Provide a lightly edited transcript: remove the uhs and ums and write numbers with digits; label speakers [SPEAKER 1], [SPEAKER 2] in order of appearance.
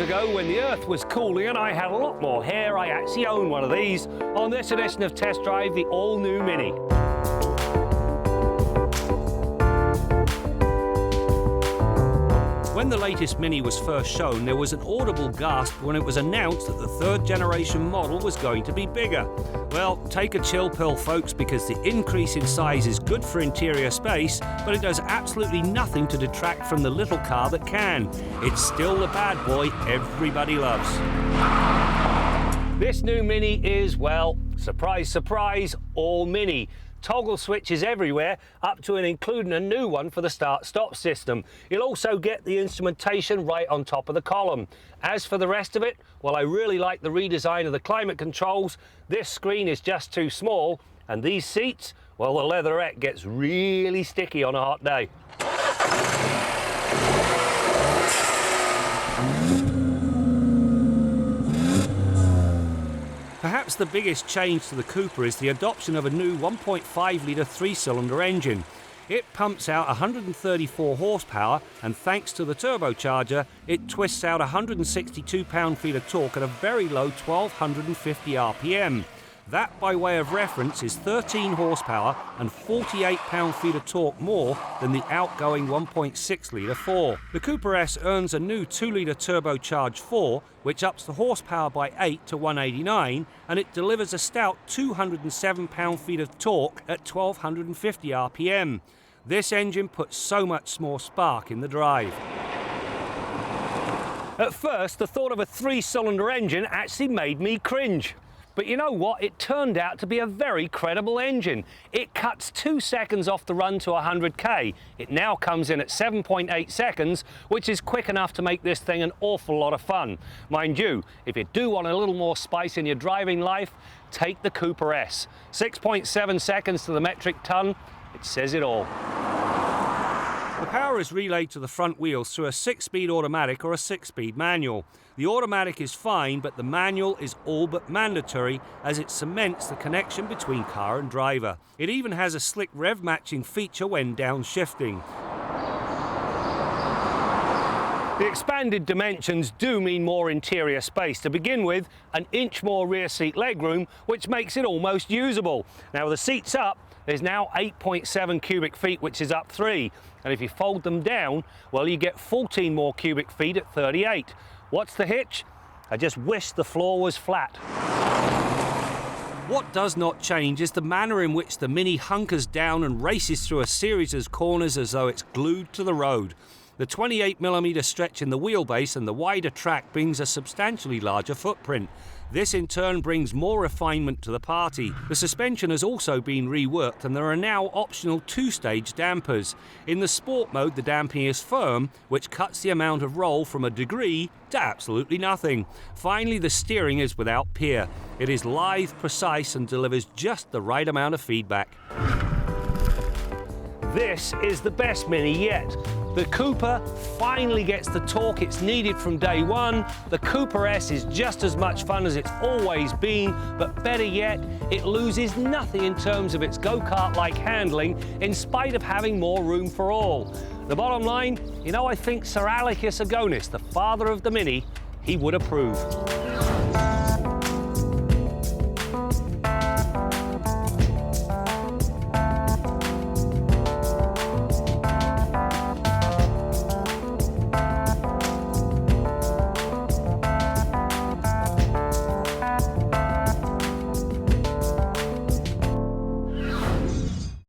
[SPEAKER 1] ago, when the earth was cooling and I had a lot more hair, I actually owned one of these on this edition of Test Drive, the all-new Mini. When the latest Mini was first shown, there was an audible gasp when it was announced that the third generation model was going to be bigger. Well, take a chill pill, folks, because the increase in size is good for interior space, but it does absolutely nothing to detract from the little car that can. It's still the bad boy everybody loves. This new Mini is, well, surprise, surprise, all Mini. Toggle switches everywhere, up to and including a new one for the start-stop system. You'll also get the instrumentation right on top of the column. As for the rest of it, well, I really like the redesign of the climate controls. This screen is just too small, and these seats, well, the leatherette gets really sticky on a hot day. Perhaps the biggest change to the Cooper is the adoption of a new 1.5-litre three-cylinder engine. It pumps out 134 horsepower, and thanks to the turbocharger, it twists out 162 pound-feet of torque at a very low 1250 RPM. That, by way of reference, is 13 horsepower and 48 pound-feet of torque more than the outgoing 1.6-litre 4. The Cooper S earns a new 2-litre turbocharged 4, which ups the horsepower by 8 to 189, and it delivers a stout 207 pound-feet of torque at 1250 RPM. This engine puts so much more spark in the drive. At first, the thought of a three-cylinder engine actually made me cringe. But you know what? It turned out to be a very credible engine. It cuts 2 seconds off the run to 100k. It now comes in at 7.8 seconds, which is quick enough to make this thing an awful lot of fun. Mind you, if you do want a little more spice in your driving life, take the Cooper S. 6.7 seconds to the metric ton. It says it all. The power is relayed to the front wheels through a 6-speed automatic or a 6-speed manual. The automatic is fine, but the manual is all but mandatory as it cements the connection between car and driver. It even has a slick rev matching feature when downshifting. The expanded dimensions do mean more interior space. To begin with, an inch more rear seat legroom, which makes it almost usable. Now, with the seats up, there's now 8.7 cubic feet, which is up 3. And if you fold them down, well, you get 14 more cubic feet at 38. What's the hitch? I just wish the floor was flat. What does not change is the manner in which the Mini hunkers down and races through a series of corners as though it's glued to the road. The 28mm stretch in the wheelbase and the wider track brings a substantially larger footprint. This in turn brings more refinement to the party. The suspension has also been reworked and there are now optional 2-stage dampers. In the sport mode, the damping is firm, which cuts the amount of roll from a degree to absolutely nothing. Finally, the steering is without peer. It is lithe, precise and delivers just the right amount of feedback. This is the best Mini yet. The Cooper finally gets the torque it's needed from day one. The Cooper S is just as much fun as it's always been, but better yet, it loses nothing in terms of its go-kart-like handling, in spite of having more room for all. The bottom line, you know, I think Sir Alecius Agonis, the father of the Mini, he would approve.